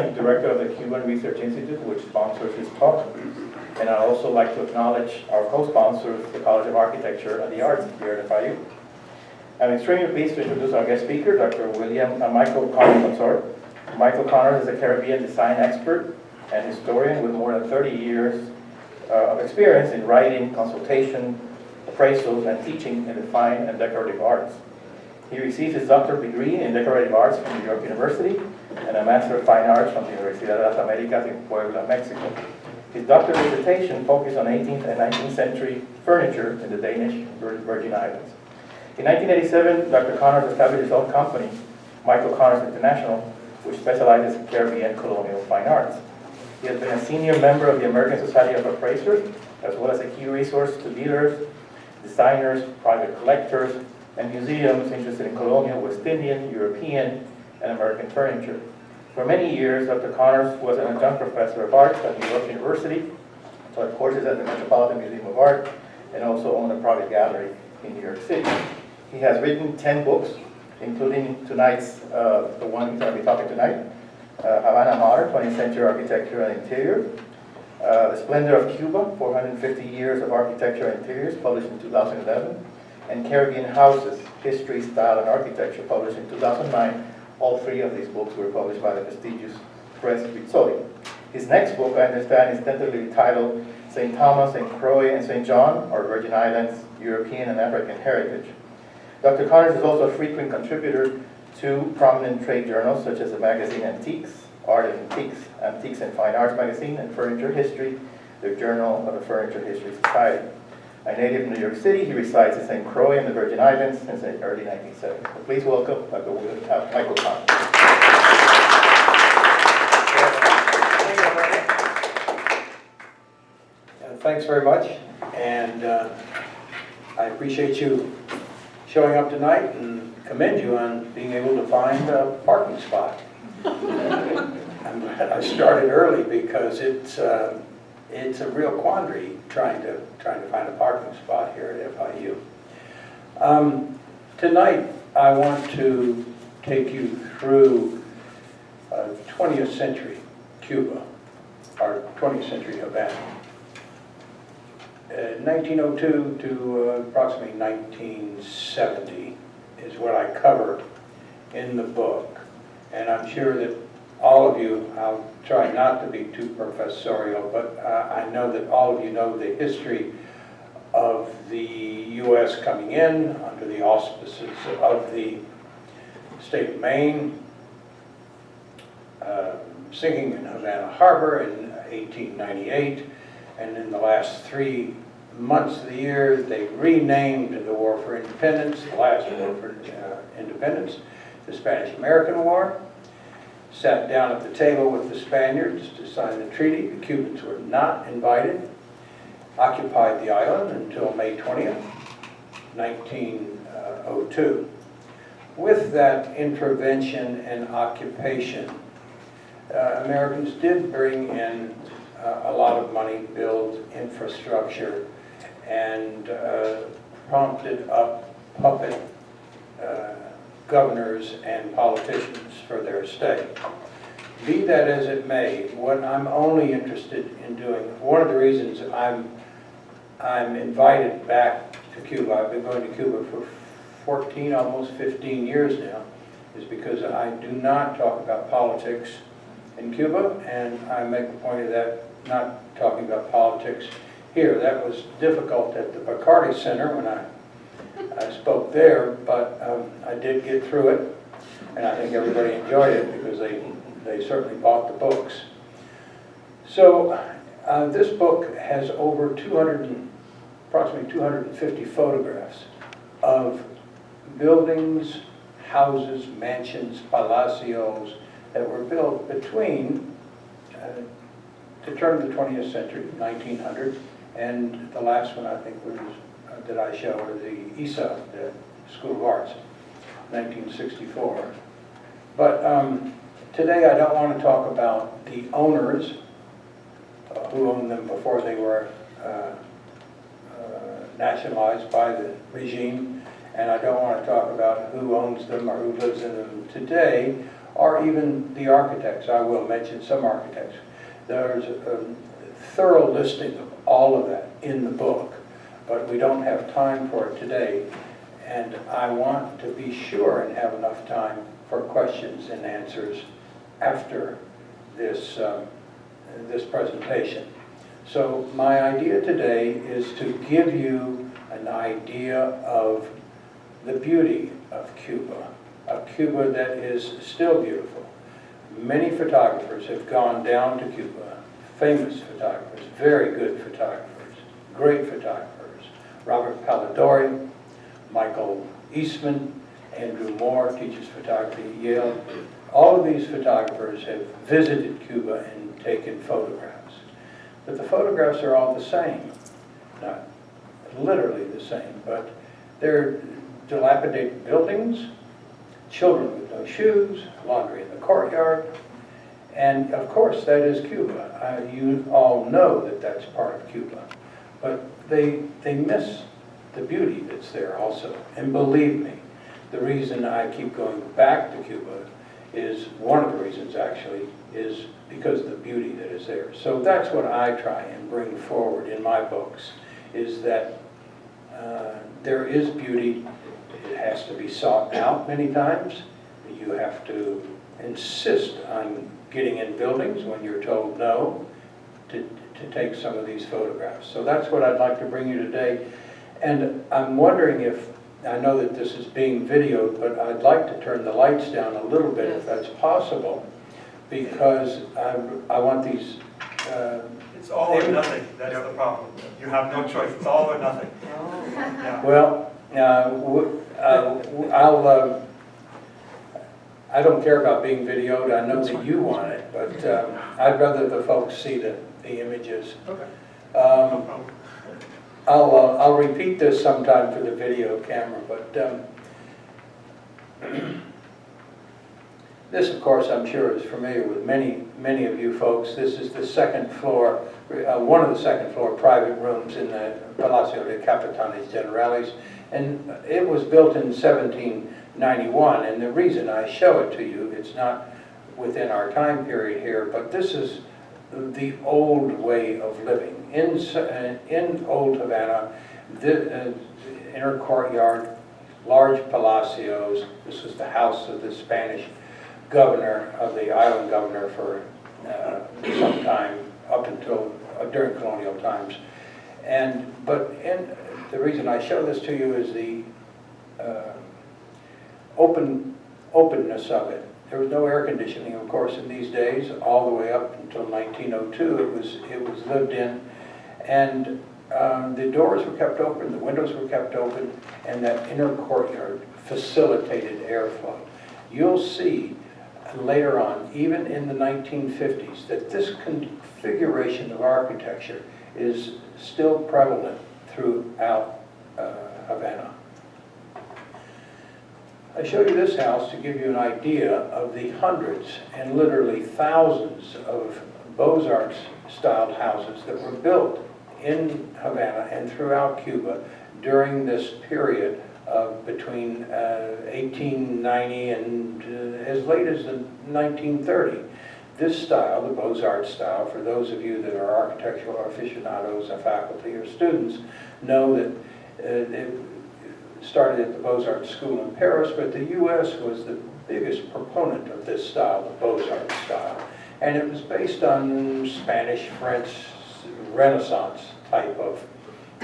I'm director of the Cuban Research Institute, which sponsors this talk. And I'd also like to acknowledge our co-sponsors, the College of Architecture and the Arts here at FIU. I'm extremely pleased to introduce our guest speaker, Dr. Michael Connors. Michael Connors is a Caribbean design expert and historian with more than 30 years of experience in writing, consultation, appraisals, and teaching in the fine and decorative arts. He received his doctorate degree in decorative arts from New York University and a Master of Fine Arts from the Universidad de las Américas in Puebla, Mexico. His doctoral dissertation focused on 18th and 19th century furniture in the Danish Virgin Islands. In 1987, Dr. Connors established his own company, Michael Connors International, which specializes in Caribbean colonial fine arts. He has been a senior member of the American Society of Appraisers, as well as a key resource to dealers, designers, private collectors, and museums interested in colonial, West Indian, European, and American furniture. For many years, Dr. Connors was an adjunct professor of arts at New York University, taught courses at the Metropolitan Museum of Art, and also owned a private gallery in New York City. He has written 10 books, including tonight's, the one he's going to be talking tonight, Havana Modern, 20th-Century Architecture and Interior, The Splendor of Cuba, 450 Years of Architecture and Interiors, published in 2011, and Caribbean Houses, History, Style, and Architecture, published in 2009. All three of these books were published by the prestigious Press Rizzoli. His next book, I understand, is tentatively titled St. Thomas, St. Croix, and St. John, or Virgin Islands, European and African Heritage. Dr. Connors is also a frequent contributor to prominent trade journals such as the magazine Antiques, Art and Antiques and Fine Arts magazine, and Furniture History, the Journal of the Furniture History Society. A native of New York City, he resides in St. Croix in the Virgin Islands since the early 1970s. So please welcome Dr. Michael Connors. Thanks very much, and I appreciate you showing up tonight and commend you on being able to find a parking spot. I'm glad I started early because it's a real quandary trying to find a parking spot here at FIU. Tonight I want to take you through 20th century Cuba, or 20th century Havana. 1902 to approximately 1970 is what I cover in the book, and I'm sure that all of you, I'll try not to be too professorial, but I know that all of you know the history of the U.S. coming in under the auspices of the state of Maine, sinking in Havana Harbor in 1898, and in the last 3 months of the year, they renamed the War for Independence, the last War for Independence, the Spanish-American War. Sat down at the table with the Spaniards to sign the treaty. The Cubans were not invited. Occupied the island until May 20th, 1902. With that intervention and occupation, Americans did bring in a lot of money, build infrastructure, and prompted up puppet governors and politicians for their stay. Be that as it may, what I'm only interested in doing, one of the reasons I'm invited back to Cuba, I've been going to Cuba for 14, almost 15 years now, is because I do not talk about politics in Cuba, and I make a point of that, not talking about politics here. That was difficult at the Bacardi Center when I spoke there, but I did get through it, and I think everybody enjoyed it because they certainly bought the books. So this book has over approximately 250 photographs of buildings, houses, mansions, palacios that were built between the turn of the 20th century, 1900, and the last one I think was that I show are the ISA, the School of Arts, 1964. But today I don't want to talk about the owners who owned them before they were nationalized by the regime, and I don't want to talk about who owns them or who lives in them today. or even the architects. I will mention some architects. There's a thorough listing of all of that in the book, but we don't have time for it today. And I want to be sure and have enough time for questions and answers after this, this presentation. So my idea today is to give you an idea of the beauty of Cuba, a Cuba that is still beautiful. Many photographers have gone down to Cuba, famous photographers, very good photographers, great photographers. Robert Palladori, Michael Eastman, Andrew Moore teaches photography at Yale. All of these photographers have visited Cuba and taken photographs. But the photographs are all the same. Not literally the same, but they're dilapidated buildings, children with no shoes, laundry in the courtyard, and of course that is Cuba. You all know that that's part of Cuba, but they miss the beauty that's there also. And believe me, the reason I keep going back to Cuba is, one of the reasons actually, is because of the beauty that is there. So that's what I try and bring forward in my books, is that there is beauty. It has to be sought out many times. You have to insist on getting in buildings when you're told no to take some of these photographs. So that's what I'd like to bring you today. And I'm wondering if, I know that this is being videoed, but I'd like to turn the lights down a little bit if that's possible, because I want these... It's all or nothing, that's the problem. You have no choice, it's all or nothing. Yeah. Well, I don't care about being videoed. I know that you want it, but I'd rather the folks see the images. Okay. No problem. I'll repeat this sometime for the video camera, but this, of course, I'm sure is familiar with many of you folks. This is the second floor, one of the second floor private rooms in the Palacio de Capitanes Generales, and it was built in 1791. And the reason I show it to you, it's not within our time period here, but this is the old way of living. In old Havana, the inner courtyard, large palacios. This was the house of the Spanish governor, of the island governor, for some time up until during colonial times. But the reason I show this to you is the openness of it. There was no air conditioning, of course, in these days. All the way up until 1902, it was lived in, and the doors were kept open, the windows were kept open, and that inner courtyard facilitated airflow. You'll see later on, even in the 1950s, that this configuration of architecture is still prevalent throughout Havana. I show you this house to give you an idea of the hundreds and literally thousands of Mozart styled houses that were built in Havana and throughout Cuba during this period of between 1890 and as late as 1930. This style, the Mozart style, for those of you that are architectural aficionados, a faculty or students, know that it started at the Mozart School in Paris, but the U.S. was the biggest proponent of this style, the Mozart style. And it was based on Spanish, French, Renaissance type of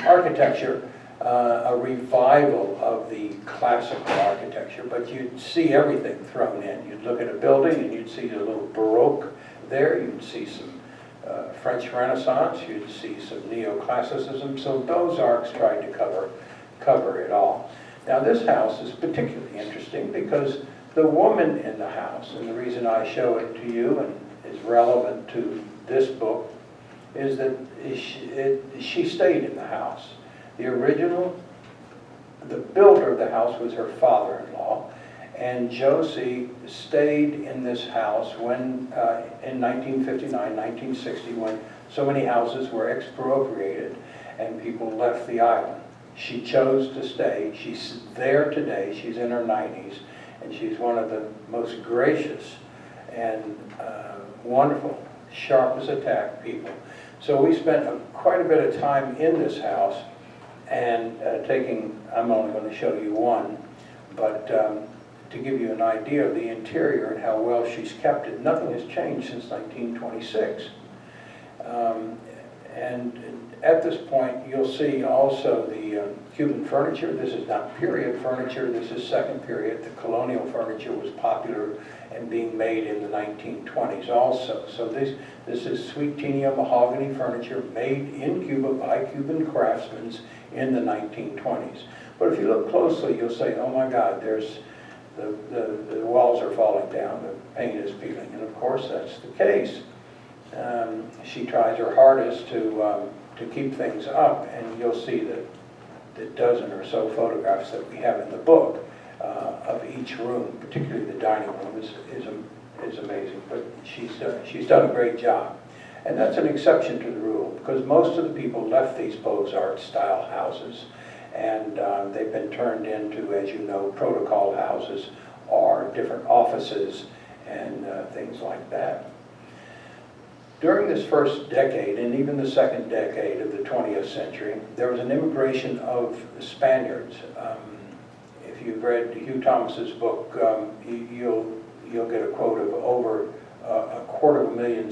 architecture, a revival of the classical architecture, but you'd see everything thrown in. You'd look at a building and you'd see a little Baroque there, you'd see some French Renaissance, you'd see some neoclassicism, so those arcs tried to cover it all. Now this house is particularly interesting because the woman in the house, and the reason I show it to you and is relevant to this book, is that she stayed in the house. The builder of the house was her father-in-law, and Josie stayed in this house when, in 1959, 1960, when so many houses were expropriated and people left the island. She chose to stay. She's there today. She's in her 90s, and she's one of the most gracious and wonderful, sharp as a tack people. So we spent quite a bit of time in this house and I'm only going to show you one, but to give you an idea of the interior and how well she's kept it, nothing has changed since 1926. And at this point, you'll see also the Cuban furniture. This is not period furniture, this is second period. The colonial furniture was popular and being made in the 1920s also. So this is sweet Tinea mahogany furniture made in Cuba by Cuban craftsmen in the 1920s. But if you look closely, you'll say, oh my God, there's the walls are falling down, the paint is peeling. And of course, that's the case. She tries her hardest to keep things up, and you'll see that the dozen or so photographs that we have in the book of each room, particularly the dining room, is amazing. But she's done a great job. And that's an exception to the rule, because most of the people left these Mozart Style houses, and they've been turned into, as you know, protocol houses or different offices and things like that. During this first decade, and even the second decade of the 20th century, there was an immigration of Spaniards. If you've read Hugh Thomas's book, you'll get a quote of over 250,000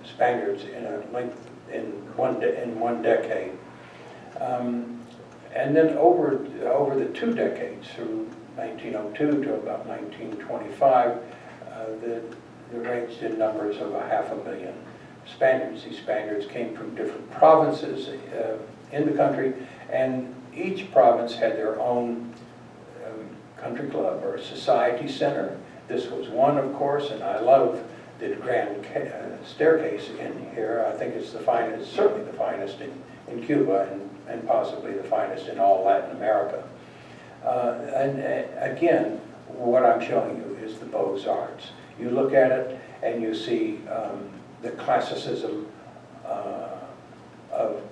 Spaniards in one decade. And then over the 2 decades, from 1902 to about 1925, the ranged in numbers of 500,000 Spaniards. These Spaniards came from different provinces in the country, and each province had their own country club or society center. This was one, of course, and I love the grand staircase in here. I think it's the finest, certainly the finest in Cuba, and possibly the finest in all Latin America. And again, what I'm showing you is the Beaux-Arts. You look at it and you see the classicism of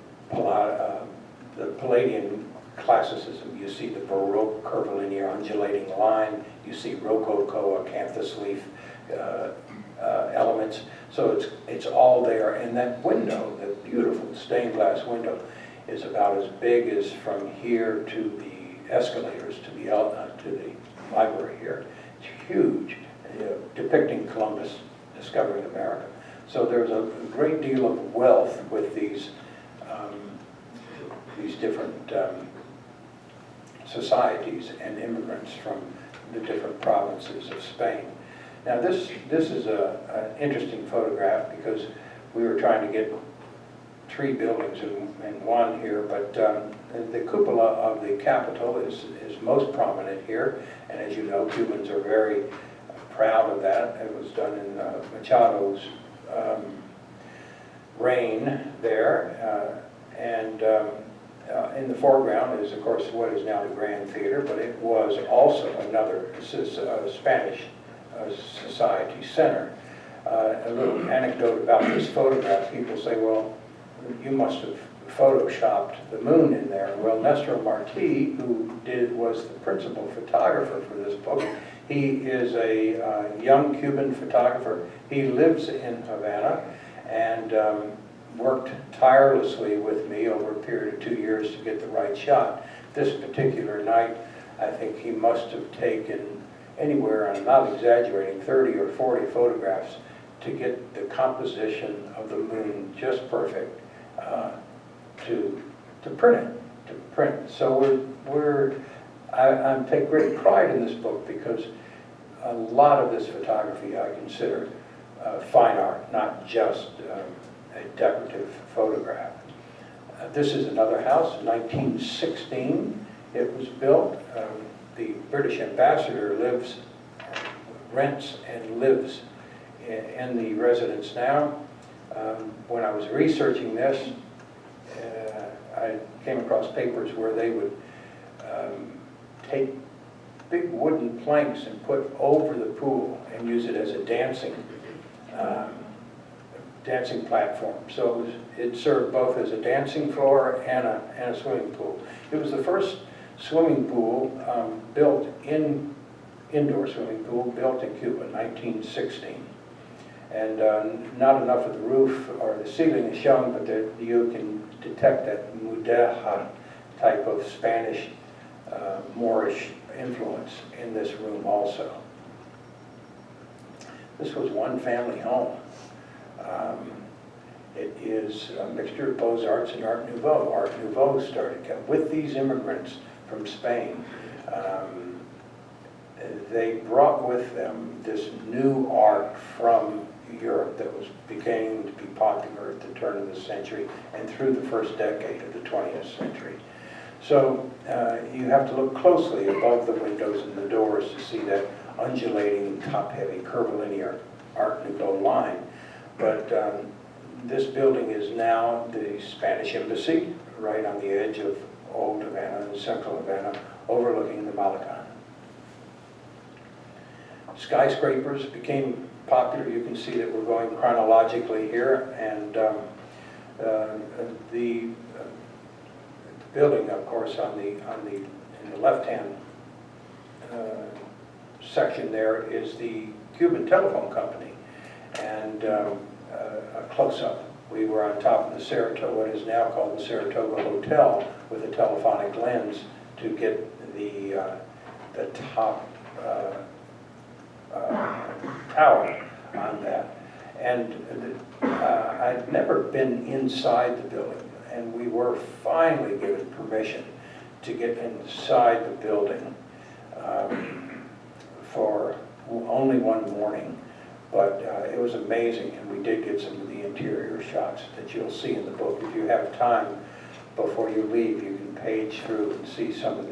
the Palladian classicism. You see the Baroque curvilinear undulating line. You see Rococo, acanthus leaf elements. So it's all there. And that window, that beautiful stained glass window, is about as big as from here to the escalators to the library here. It's huge. Depicting Columbus discovering America. So there's a great deal of wealth with these different societies and immigrants from the different provinces of Spain. Now this is an interesting photograph because we were trying to get 3 buildings in one here, but the cupola of the Capitol is most prominent here, and as you know, Cubans are very proud of that. It was done in Machado's reign there, and in the foreground is, of course, what is now the Grand Theater, but it was also another Spanish society center. A little anecdote about this photograph: people say, well, you must have photoshopped the moon in there. Well, Nestor Martí, who was the principal photographer for this book, he is a young Cuban photographer. He lives in Havana and worked tirelessly with me over a period of 2 years to get the right shot. This particular night, I think he must have taken anywhere, I'm not exaggerating, 30 or 40 photographs to get the composition of the moon just perfect to print it. So I take great pride in this book because a lot of this photography I consider fine art, not just a decorative photograph. This is another house, 1916 it was built. The British ambassador rents and lives in the residence now. When I was researching this, I came across papers where they would take big wooden planks and put over the pool and use it as a dancing platform. So it served both as a dancing floor and a swimming pool. It was the first swimming pool indoor swimming pool built in Cuba, 1916. And not enough of the roof or the ceiling is shown, but you can detect that mudéjar type of Spanish Moorish influence in this room also. This was one family home. It is a mixture of Beaux-Arts and Art Nouveau. Art Nouveau started with these immigrants from Spain. They brought with them this new art from Europe that was beginning to be popular at the turn of the century and through the first decade of the 20th century. So you have to look closely above the windows and the doors to see that undulating, top-heavy, curvilinear Art Nouveau line. But this building is now the Spanish Embassy, right on the edge of Old Havana and Central Havana, overlooking the Malecon. Skyscrapers became popular. You can see that we're going chronologically here, and the building, of course, in the left-hand section there is the Cuban Telephone Company, and a close-up. We were on top of the Saratoga, what is now called the Saratoga Hotel, with a telephonic lens to get the top tower on that. And I'd never been inside the building, and we were finally given permission to get inside the building for only one morning. But it was amazing, and we did get some of the interior shots that you'll see in the book. If you have time before you leave, you can page through and see some of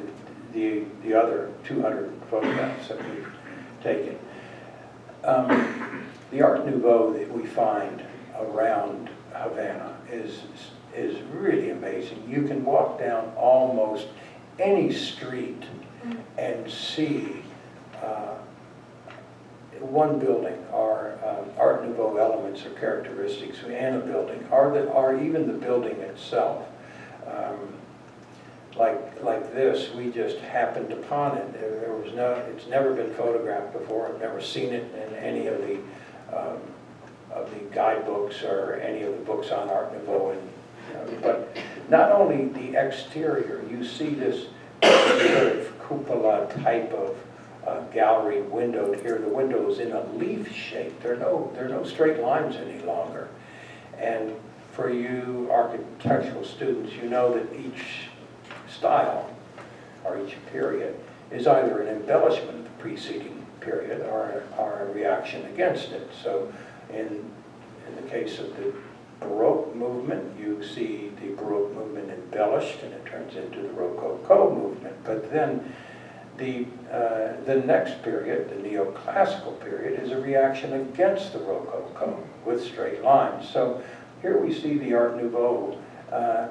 the other 200 photographs that we've taken. The Art Nouveau that we find around Havana is really amazing. You can walk down almost any street and see one building or Art Nouveau elements or characteristics in a building, or even the building itself. Like this, we just happened upon it. It's never been photographed before. I've never seen it in any of the guidebooks or any of the books on Art Nouveau. But not only the exterior, you see this sort of cupola type of gallery window here. The window is in a leaf shape. There are no straight lines any longer. And for you architectural students, you know that each style or each period is either an embellishment of the preceding period or a reaction against it. So in the case of the Baroque movement, you see the Baroque movement embellished and it turns into the Rococo movement. But then the next period, the neoclassical period, is a reaction against the Rococo with straight lines. So here we see the Art Nouveau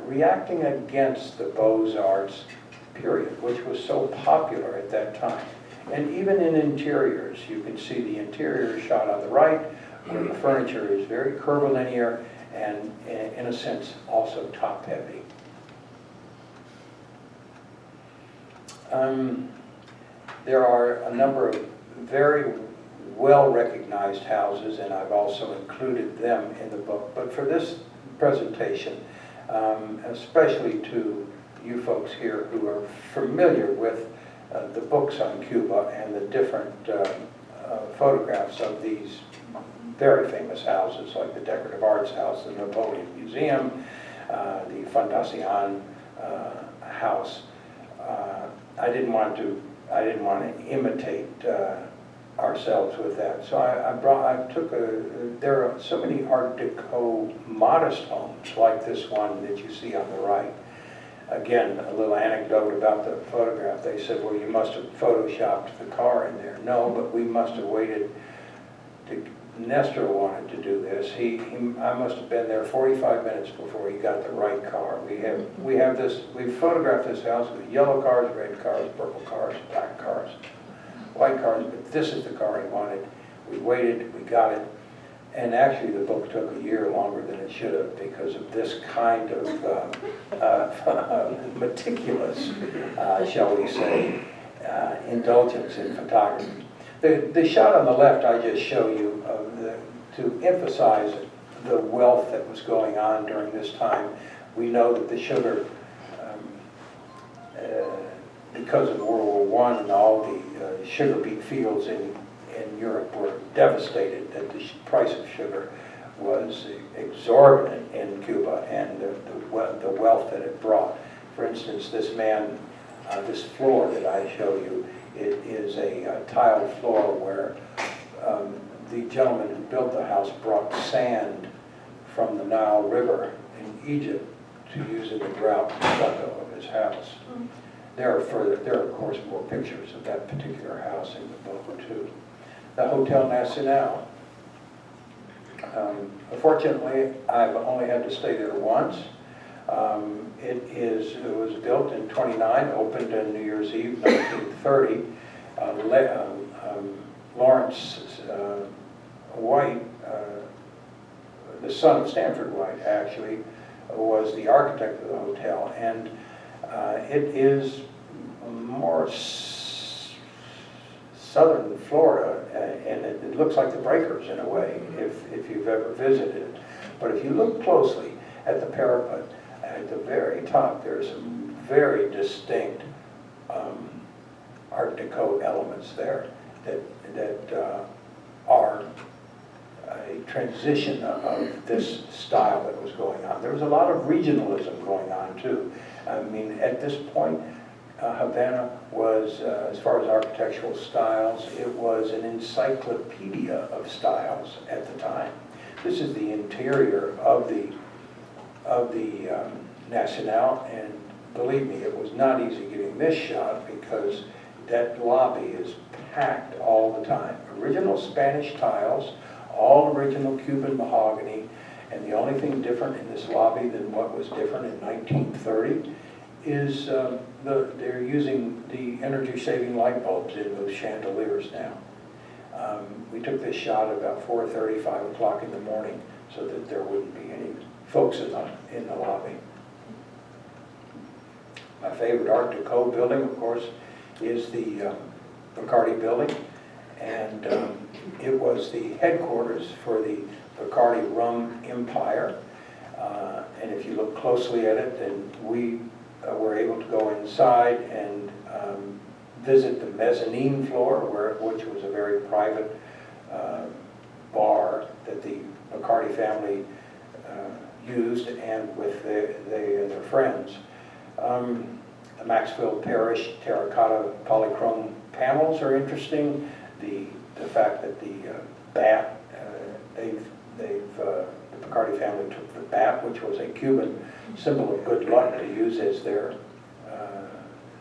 reacting against the Beaux-Arts period, which was so popular at that time. And even in interiors, you can see the interior shot on the right, where the furniture is very curvilinear and, in a sense, also top-heavy. There are a number of very well-recognized houses, and I've also included them in the book. But for this presentation, especially to you folks here who are familiar with the books on Cuba and the different photographs of these very famous houses, like the Decorative Arts House, the Napoleon Museum, the Fundación House. I didn't want to imitate ourselves with that. So there are so many Art Deco modest homes like this one that you see on the right. Again, a little anecdote about the photograph. They said, well, you must have photoshopped the car in there. No, but we must have waited. Nestor wanted to do this. I must have been there 45 minutes before he got the right car. We photographed this house with yellow cars, red cars, purple cars, black cars, white cars, but this is the car he wanted. We waited, we got it, and actually the book took a year longer than it should have because of this kind of meticulous, shall we say, indulgence in photography. The shot on the left I just show you of to emphasize the wealth that was going on during this time. We know that the sugar, because of World War I and all the sugar beet fields in Europe were devastated, that the price of sugar was exorbitant in Cuba, and the wealth that it brought. For instance, this man, this floor that I show you, it is a tiled floor where the gentleman who built the house brought sand from the Nile River in Egypt to use in the grout stucco of his house. There are of course more pictures of that particular house in the book too. The Hotel Nationale. Unfortunately, I've only had to stay there once. It was built in '29, opened on New Year's Eve, 1930. Lawrence White, the son of Stanford White, actually, was the architect of the hotel, and it is more southern Florida, and it looks like the Breakers in a way, if you've ever visited it. But if you look closely at the parapet, at the very top, there's some very distinct Art Deco elements there that are a transition of this style that was going on. There was a lot of regionalism going on too. I mean, at this point, Havana was, as far as architectural styles, it was an encyclopedia of styles at the time. This is the interior of the Nationale, and believe me, it was not easy getting this shot because that lobby is packed all the time. Original Spanish tiles, all original Cuban mahogany, and the only thing different in this lobby than what was different in 1930 is they're using the energy-saving light bulbs in those chandeliers now. We took this shot about 4:30, 5 o'clock in the morning so that there wouldn't be any folks in the lobby. My favorite Art Deco building, of course, is the Bacardi Building, and it was the headquarters for the Bacardi rum empire. And if you look closely at it, then we were able to go inside and visit the Mezzanine Floor, which was a very private bar that the Bacardi family used, and with their friends. The Maxfield Parrish terracotta polychrome panels are interesting. The fact that the bat, the Bacardi family took the bat, which was a Cuban symbol of good luck, to use as their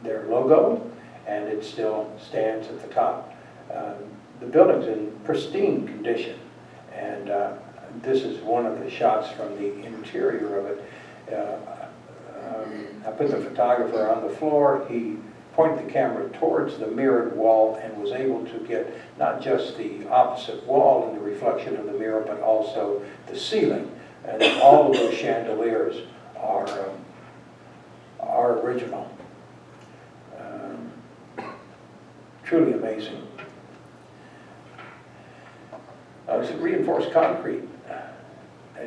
logo, and it still stands at the top. The building's in pristine condition, and this is one of the shots from the interior of it. I put the photographer on the floor. He pointed the camera towards the mirrored wall and was able to get not just the opposite wall and the reflection of the mirror, but also the ceiling. And all of those chandeliers are original. Truly amazing. It was reinforced concrete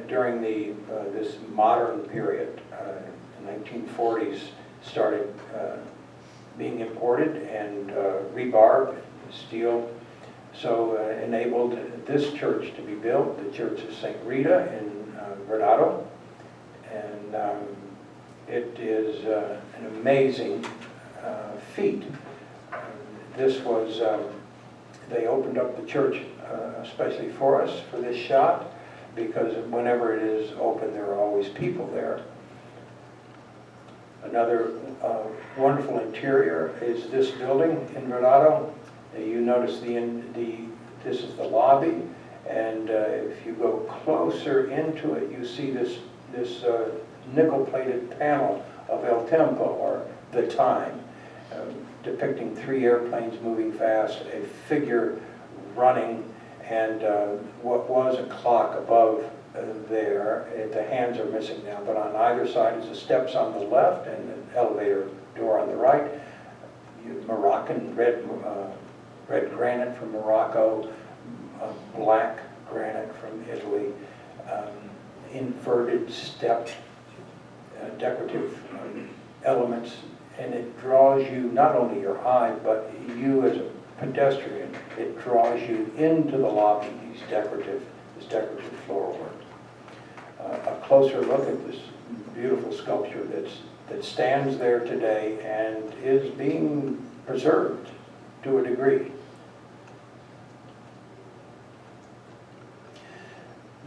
during this modern period. The 1940s started being imported, and rebar steel so enabled this church to be built, the Church of St. Rita in Verdado, and it is an amazing feat. This was, they opened up the church especially for us for this shot, because whenever it is open there are always people there. Another wonderful interior is this building in Verdado. You notice this is the lobby, and if you go closer into it, you see this nickel-plated panel of El Tempo, or the time, depicting 3 airplanes moving fast, a figure running, and what was a clock above there. The hands are missing now, but on either side is the steps on the left and an elevator door on the right. Moroccan red granite from Morocco, black granite from Italy, inverted step decorative elements, and it draws you, not only your eye, but you as a pedestrian, it draws you into the lobby, this decorative floor work. A closer look at this beautiful sculpture that stands there today and is being preserved to a degree.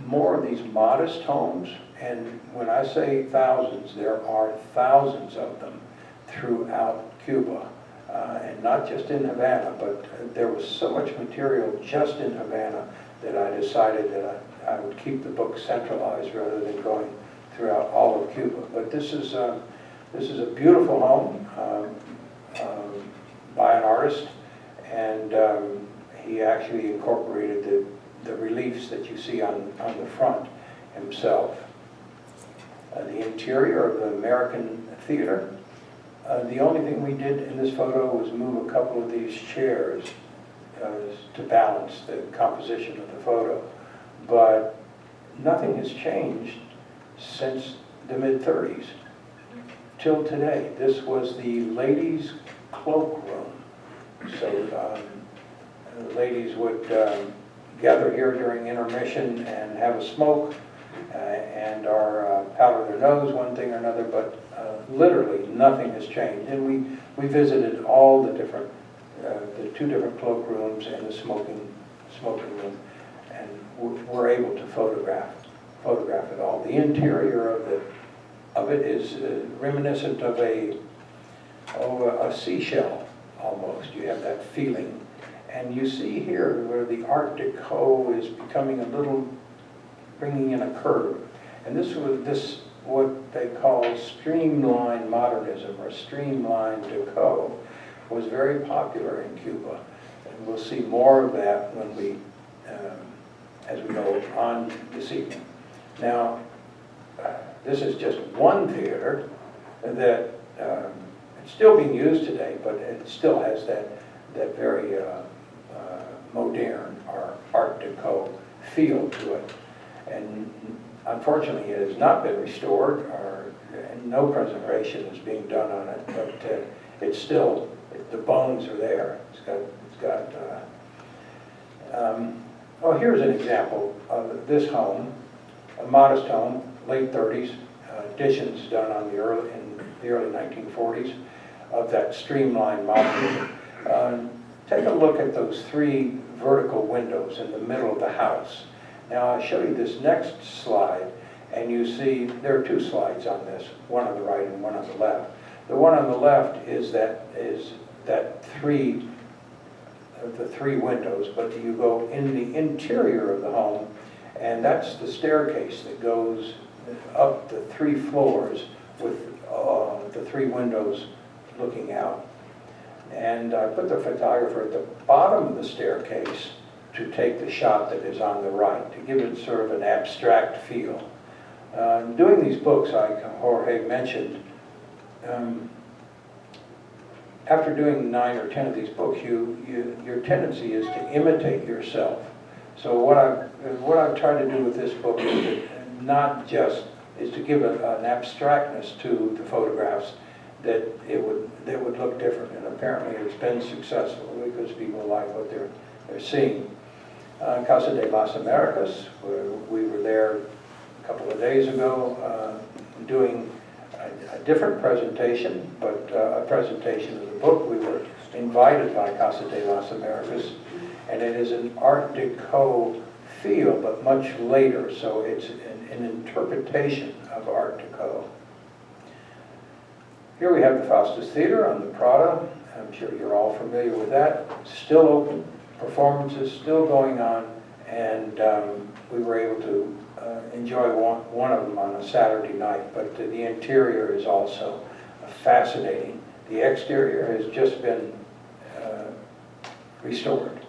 More of these modest homes, and when I say thousands, there are thousands of them throughout Cuba, and not just in Havana, but there was so much material just in Havana that I decided that I would keep the book centralized rather than going throughout all of Cuba. But this is a beautiful home by an artist, and he actually incorporated the reliefs that you see on the front himself. The interior of the American Theater. The only thing we did in this photo was move a couple of these chairs to balance the composition of the photo. But nothing has changed since the mid-30s till today. This was the ladies' cloakroom. So the ladies would gather here during intermission and have a smoke or powder their nose, one thing or another, but literally nothing has changed. And we visited all the different, the two different cloakrooms and the smoking room, and were able to photograph it all. The interior of it is reminiscent of a seashell almost. You have that feeling. And you see here where the Art Deco is becoming a little, bringing in a curve. And this what they call streamline modernism or streamline deco was very popular in Cuba. And we'll see more of that when as we go on this evening. Now, this is just one theater that it's still being used today, but it still has that very modern or Art Deco feel to it. And unfortunately, it has not been restored, and no preservation is being done on it, but it's still, the bones are there. Well, here's an example of this home, a modest home, late 30s, additions done on in the early 1940s of that streamlined modernism. Take a look at those three vertical windows in the middle of the house. Now I'll show you this next slide, and you see there are two slides on this, one on the right and one on the left. The one on the left is the three windows, but you go in the interior of the home, and that's the staircase that goes up the 3 floors with the 3 windows looking out. And I put the photographer at the bottom of the staircase to take the shot that is on the right, to give it sort of an abstract feel. Doing these books, like Jorge mentioned, after doing 9 or 10 of these books, your tendency is to imitate yourself. So what I've tried to do with this book is to give an abstractness to the photographs that would look different, and apparently it's been successful because people like what they're seeing. Casa de las Americas, we were there a couple of days ago doing a different presentation, but a presentation of the book. We were invited by Casa de las Americas, and it is an Art Deco feel, but much later, so it's an interpretation of Art Deco. Here we have the Faustus Theater on the Prada. I'm sure you're all familiar with that. Still open, performances still going on, and we were able to enjoy one of them on a Saturday night, but the interior is also fascinating. The exterior has just been restored.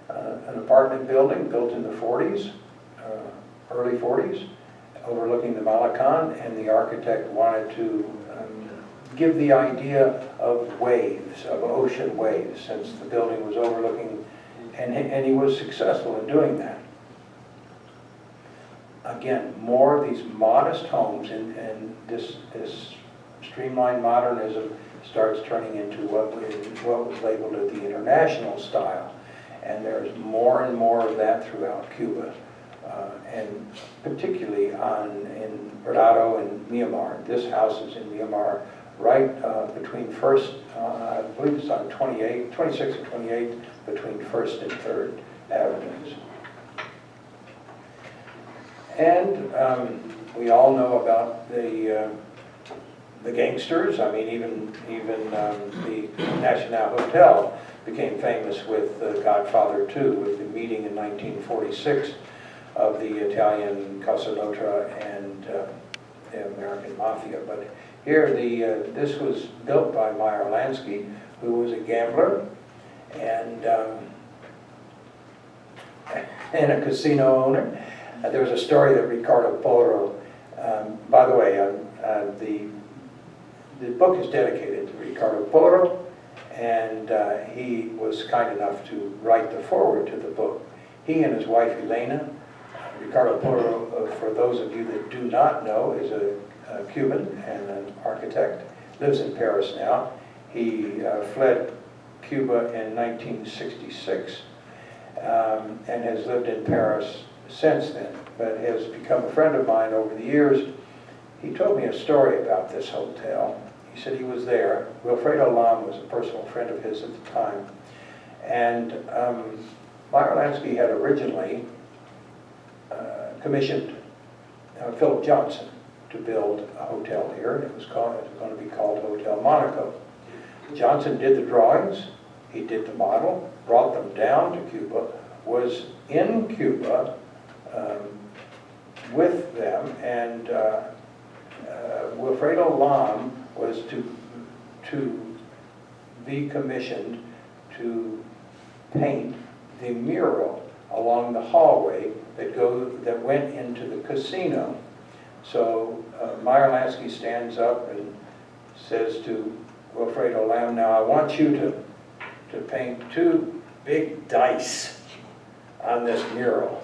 An apartment building built in the 40s, early 40s, overlooking the Malecon, and the architect wanted to give the idea of waves, of ocean waves, since the building was overlooking And he was successful in doing that. Again, more of these modest homes, and this streamlined modernism starts turning into what was labeled as the international style. And there's more and more of that throughout Cuba, and particularly in Verdado and Miramar. This house is in Miramar, right between I believe it's on 26 and 28, between 1st and 3rd Avenues. And we all know about the gangsters. I mean, even the Nationale Hotel became famous with Godfather 2, with the meeting in 1946 of the Italian Cosa Nostra and the American Mafia. But here, this was built by Meyer Lansky, who was a gambler and a casino owner. There was a story that Ricardo Porro, by the way, the book is dedicated to Ricardo Porro, and he was kind enough to write the foreword to the book. He and his wife Elena, Ricardo Porro, for those of you that do not know, is a Cuban and an architect, lives in Paris now. He fled Cuba in 1966 and has lived in Paris since then, but has become a friend of mine over the years. He told me a story about this hotel. He said he was there. Wilfredo Lam was a personal friend of his at the time. And Meyer Lansky had originally commissioned Philip Johnson to build a hotel here. It was going to be called Hotel Monaco. Johnson did the drawings, he did the model, brought them down to Cuba, was in Cuba with them, and Wilfredo Lam was to be commissioned to paint the mural along the hallway that went into the casino. So Meyer Lansky stands up and says to Wilfredo Lam, "Now I want you to paint 2 big dice on this mural."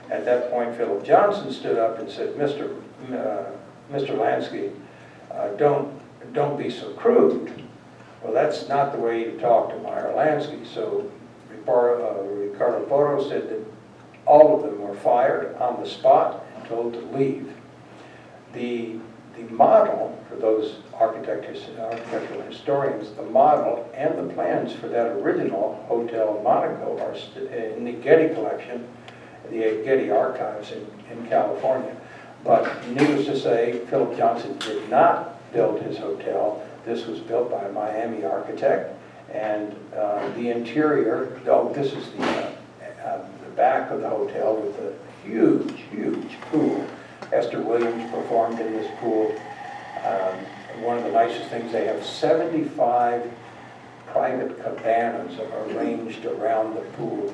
At that point, Philip Johnson stood up and said, Mr. Lansky, don't be so crude." Well, that's not the way you talk to Meyer Lansky. So Ricardo Porro said that all of them were fired on the spot and told to leave. The model, for those architectural historians, the model and the plans for that original Hotel Monaco are in the Getty collection, the Getty archives in California. But needless to say, Philip Johnson did not build his hotel. This was built by a Miami architect. And the interior, this is the back of the hotel with a huge, huge pool. Esther Williams performed in this pool. One of the nicest things, they have 75 private cabanas arranged around the pool.